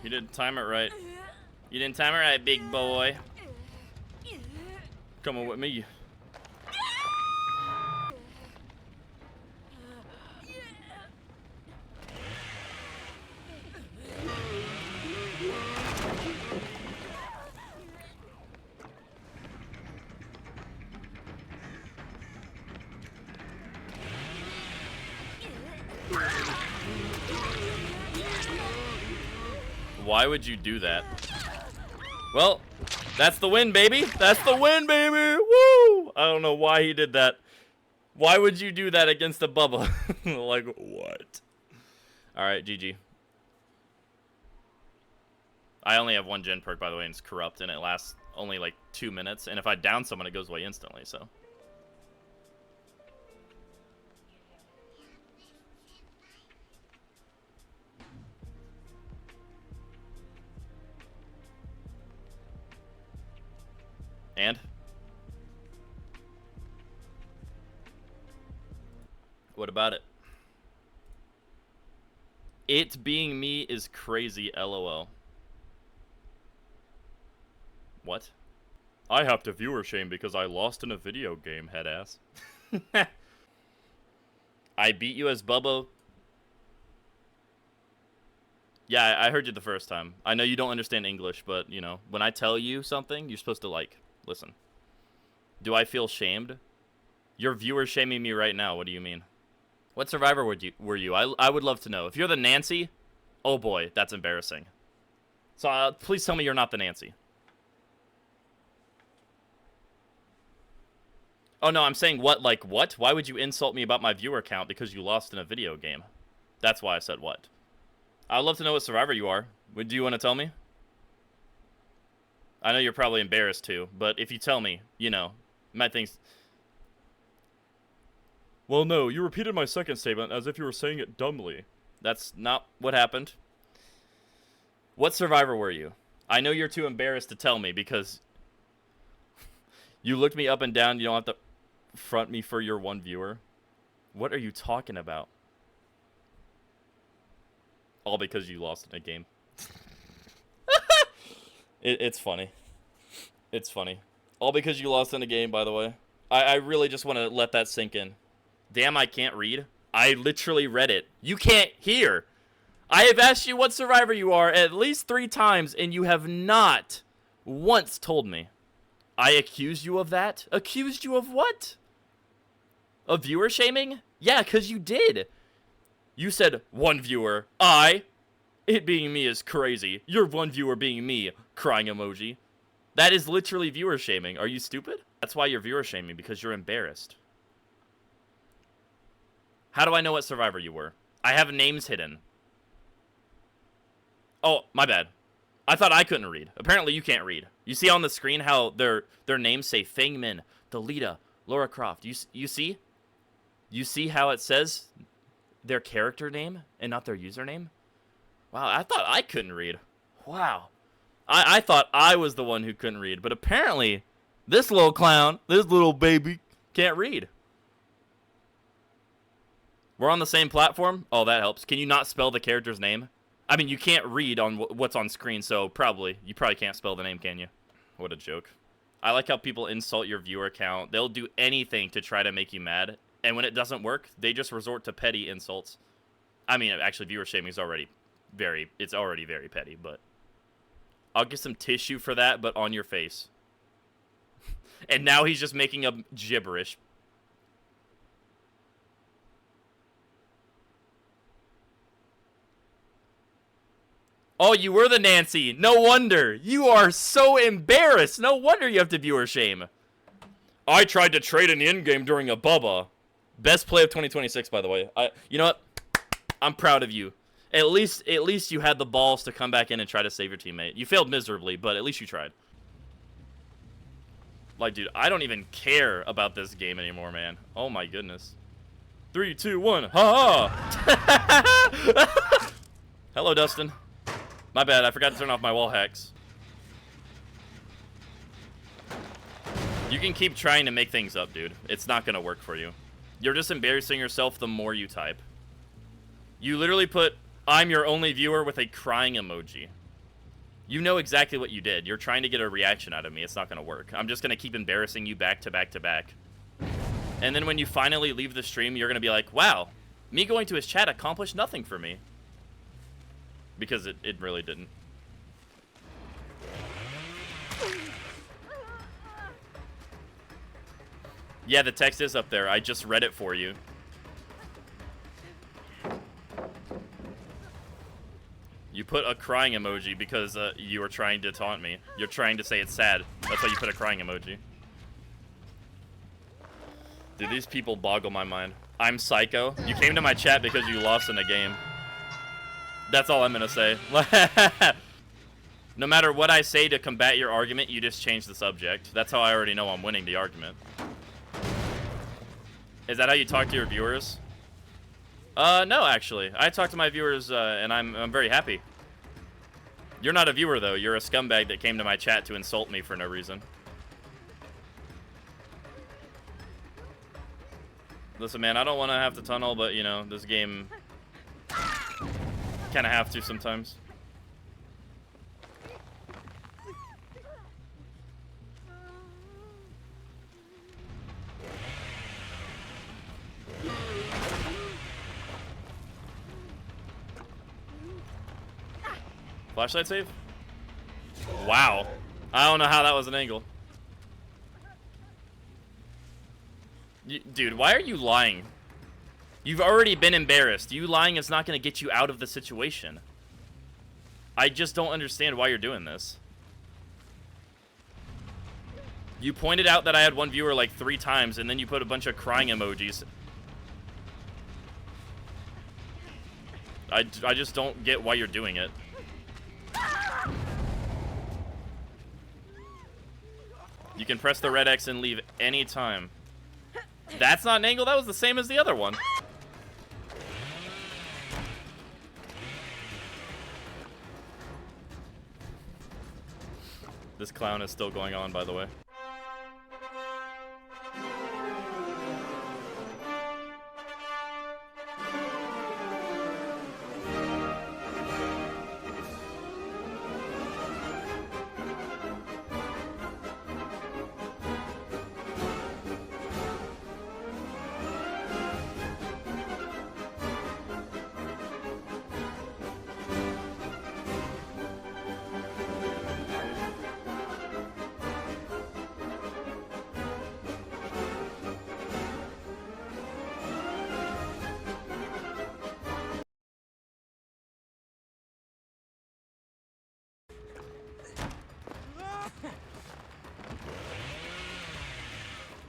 You didn't time it right. You didn't time it right, big boy. Come on with me. Why would you do that? Well, that's the win, baby. That's the win, baby. Woo! I don't know why he did that. Why would you do that against a Bubba? Like, what? Alright, GG. I only have one gen perk, by the way, and it's corrupt, and it lasts only like 2 minutes. And if I down someone, it goes away instantly, so. And? What about it? It being me is crazy, LOL. What? I have to viewer shame because I lost in a video game, headass. I beat you as Bubba. Yeah, I heard you the first time. I know you don't understand English, but, you know, when I tell you something, you're supposed to, like, listen. Do I feel shamed? You're viewer shaming me right now. What do you mean? What survivor were you? I would love to know. If you're the Nancy, oh boy, that's embarrassing. So please tell me you're not the Nancy. Oh no, I'm saying what, like what? Why would you insult me about my viewer count because you lost in a video game? That's why I said what. I'd love to know what survivor you are. Do you want to tell me? I know you're probably embarrassed too, but if you tell me, you know, my things. Well, no, you repeated my second statement as if you were saying it dumbly. That's not what happened. What survivor were you? I know you're too embarrassed to tell me because you looked me up and down. You don't have to front me for your one viewer. What are you talking about? All because you lost in a game. It's funny. It's funny. All because you lost in a game, by the way. I really just want to let that sink in. Damn, I can't read. I literally read it. You can't hear. I have asked you what survivor you are at least 3 times, and you have not once told me. I accused you of that? Accused you of what? Of viewer shaming? Yeah, because you did. You said, one viewer. It being me is crazy. Your one viewer being me. Crying emoji. That is literally viewer shaming. Are you stupid? That's why you're viewer shaming, because you're embarrassed. How do I know what survivor you were? I have names hidden. Oh, my bad. I thought I couldn't read. Apparently you can't read. You see on the screen how their names say Feng Min, Delita, Laura Croft. You see? You see how it says their character name and not their username? Wow, I thought I couldn't read. Wow. I thought I was the one who couldn't read, but apparently this little clown, this little baby, can't read. We're on the same platform? Oh, that helps. Can you not spell the character's name? I mean, you can't read on what's on screen, so you probably can't spell the name, can you? What a joke. I like how people insult your viewer count. They'll do anything to try to make you mad, and when it doesn't work, they just resort to petty insults. I mean, actually, viewer shaming is already very petty, but I'll get some tissue for that, but on your face. And now he's just making up gibberish. Oh, you were the Nancy. No wonder. You are so embarrassed. No wonder you have to viewer shame. I tried to trade in the end game during a Bubba. Best play of 2026, by the way. You know what? I'm proud of you. At least you had the balls to come back in and try to save your teammate. You failed miserably, but at least you tried. Like, dude, I don't even care about this game anymore, man. Oh my goodness. 3, 2, 1. Ha ha! Hello, Dustin. My bad, I forgot to turn off my wall hacks. You can keep trying to make things up, dude. It's not gonna work for you. You're just embarrassing yourself the more you type. You literally put, "I'm your only viewer" with a crying emoji. You know exactly what you did. You're trying to get a reaction out of me. It's not gonna work. I'm just gonna keep embarrassing you back to back to back. And then when you finally leave the stream, you're gonna be like, wow, me going to his chat accomplished nothing for me. Because it really didn't. Yeah, the text is up there. I just read it for you. You put a crying emoji because you were trying to taunt me. You're trying to say it's sad. That's why you put a crying emoji. Dude, these people boggle my mind. I'm psycho. You came to my chat because you lost in a game. That's all I'm gonna say. No matter what I say to combat your argument, you just change the subject. That's how I already know I'm winning the argument. Is that how you talk to your viewers? No, actually. I talk to my viewers, and I'm very happy. You're not a viewer, though. You're a scumbag that came to my chat to insult me for no reason. Listen, man, I don't want to have to tunnel, but, you know, this game kind of have to sometimes. Flashlight save? Wow. I don't know how that was an angle. Dude, why are you lying? You've already been embarrassed. You lying is not going to get you out of the situation. I just don't understand why you're doing this. You pointed out that I had one viewer like 3 times, and then you put a bunch of crying emojis. I just don't get why you're doing it. You can press the red X and leave any time. That's not an angle. That was the same as the other one. This clown is still going on, by the way.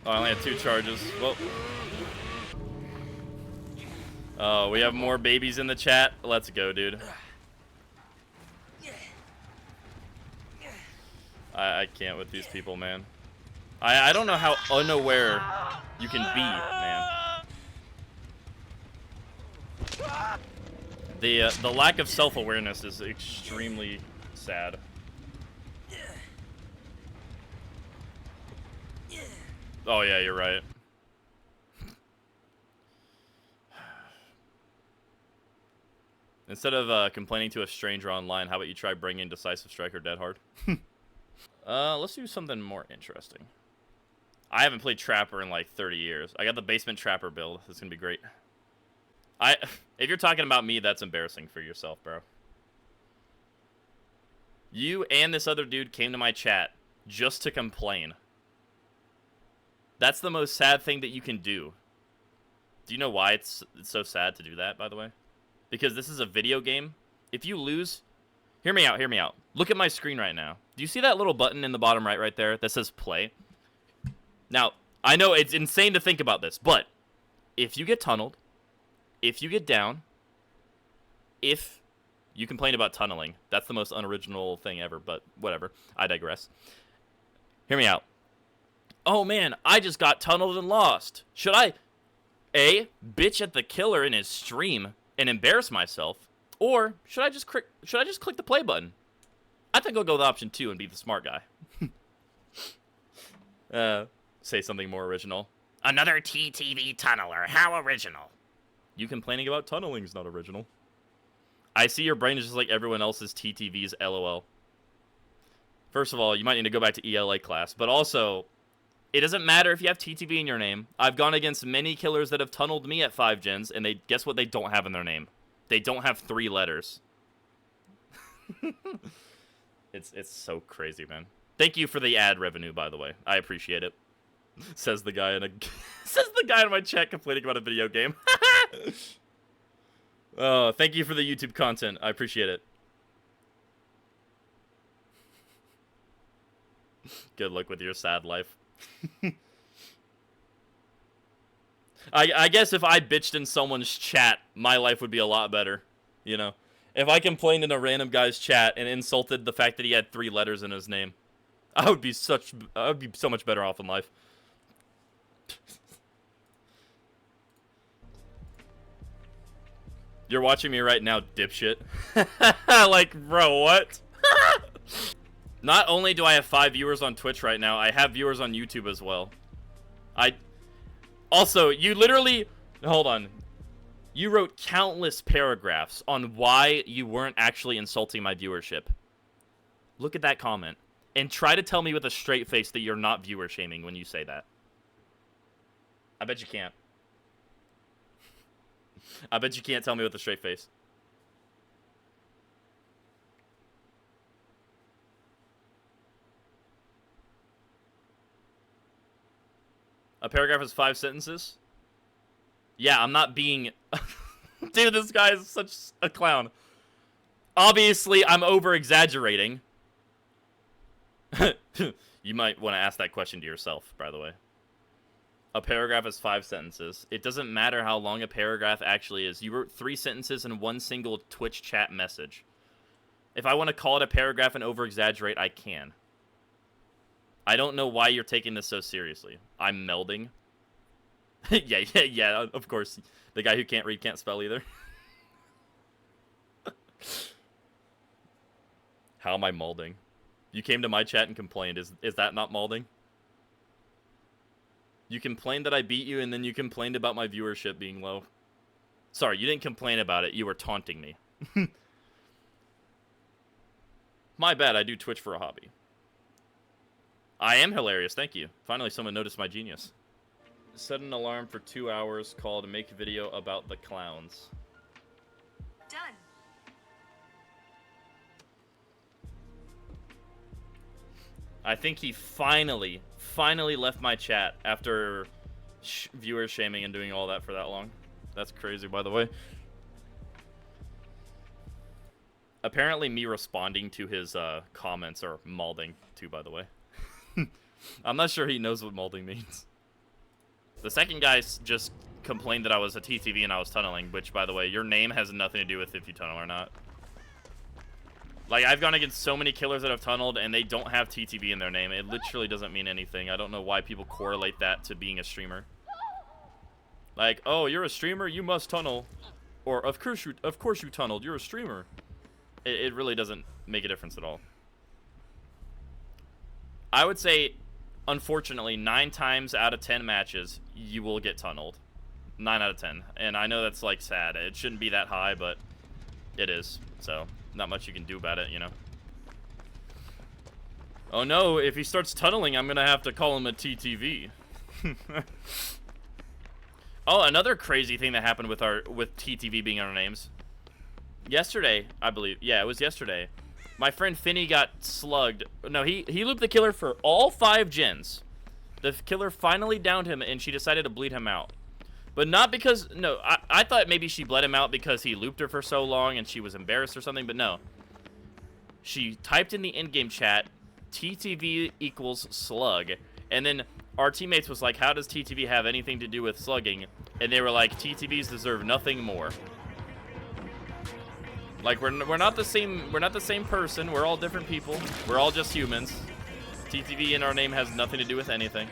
Oh, I only had 2 charges. Well. Oh, we have more babies in the chat. Let's go, dude. I can't with these people, man. I don't know how unaware you can be, man. The lack of self-awareness is extremely sad. Oh yeah, you're right. Instead of complaining to a stranger online, how about you try bringing Decisive Strike or Dead Hard? Let's do something more interesting. I haven't played Trapper in like 30 years. I got the Basement Trapper build. This is gonna be great. If you're talking about me, that's embarrassing for yourself, bro. You and this other dude came to my chat just to complain. That's the most sad thing that you can do. Do you know why it's so sad to do that, by the way? Because this is a video game. If you lose... Hear me out, hear me out. Look at my screen right now. Do you see that little button in the bottom right there that says play? Now, I know it's insane to think about this, but if you get tunneled, if you get down, if you complain about tunneling, that's the most unoriginal thing ever, but whatever. I digress. Hear me out. Oh man, I just got tunneled and lost. Should I A, bitch at the killer in his stream and embarrass myself, or should I just click the play button? I think I'll go with option 2 and be the smart guy. Say something more original. Another TTV tunneler. How original. You complaining about tunneling's not original. I see your brain is just like everyone else's TTV's LOL. First of all, you might need to go back to ELA class, but also, it doesn't matter if you have TTV in your name. I've gone against many killers that have tunneled me at 5 gens, and they guess what they don't have in their name? They don't have 3 letters. It's so crazy, man. Thank you for the ad revenue, by the way. I appreciate it. Says the guy in a says the guy in my chat complaining about a video game. Oh, thank you for the YouTube content. I appreciate it. Good luck with your sad life. I guess if I bitched in someone's chat, my life would be a lot better, you know? If I complained in a random guy's chat and insulted the fact that he had 3 letters in his name, I would be so much better off in life. You're watching me right now, dipshit. Like, bro, what? Not only do I have 5 viewers on Twitch right now, I have viewers on YouTube as well. Also, you literally... Hold on. You wrote countless paragraphs on why you weren't actually insulting my viewership. Look at that comment. And try to tell me with a straight face that you're not viewer shaming when you say that. I bet you can't. I bet you can't tell me with a straight face. A paragraph is 5 sentences? Yeah, I'm not being... Dude, this guy is such a clown. Obviously, I'm over-exaggerating. You might want to ask that question to yourself, by the way. A paragraph is 5 sentences. It doesn't matter how long a paragraph actually is. You wrote 3 sentences in one single Twitch chat message. If I want to call it a paragraph and over-exaggerate, I can. I don't know why you're taking this so seriously. I'm melding. yeah, of course. The guy who can't read can't spell either. How am I molding? You came to my chat and complained. Is that not molding? You complained that I beat you, and then you complained about my viewership being low. Sorry, you didn't complain about it. You were taunting me. My bad, I do Twitch for a hobby. I am hilarious, thank you. Finally, someone noticed my genius. Set an alarm for 2 hours called Make a Video About the Clowns. Done. I think he finally left my chat after viewer shaming and doing all that for that long. That's crazy, by the way. Apparently, me responding to his comments are molding, too, by the way. I'm not sure he knows what molding means. The second guy just complained that I was a TTV and I was tunneling, which, by the way, your name has nothing to do with if you tunnel or not. Like, I've gone against so many killers that have tunneled, and they don't have TTV in their name. It literally doesn't mean anything. I don't know why people correlate that to being a streamer. Like, oh, you're a streamer, you must tunnel. Or, of course you tunneled, you're a streamer. It really doesn't make a difference at all. I would say, unfortunately, 9 times out of 10 matches, you will get tunneled. 9 out of 10. And I know that's, like, sad. It shouldn't be that high, but it is. So, not much you can do about it, you know. Oh no, if he starts tunneling, I'm gonna have to call him a TTV. Oh, another crazy thing that happened with TTV being our names. Yesterday, I believe. Yeah, it was yesterday. My friend Finney got slugged. No, he looped the killer for all 5 gens. The killer finally downed him, and she decided to bleed him out. But not because... No, I thought maybe she bled him out because he looped her for so long and she was embarrassed or something, but no. She typed in the in-game chat, TTV equals slug, and then our teammates was like, how does TTV have anything to do with slugging? And they were like, TTVs deserve nothing more. Like, we're not the same person. We're all different people. We're all just humans. TTV in our name has nothing to do with anything.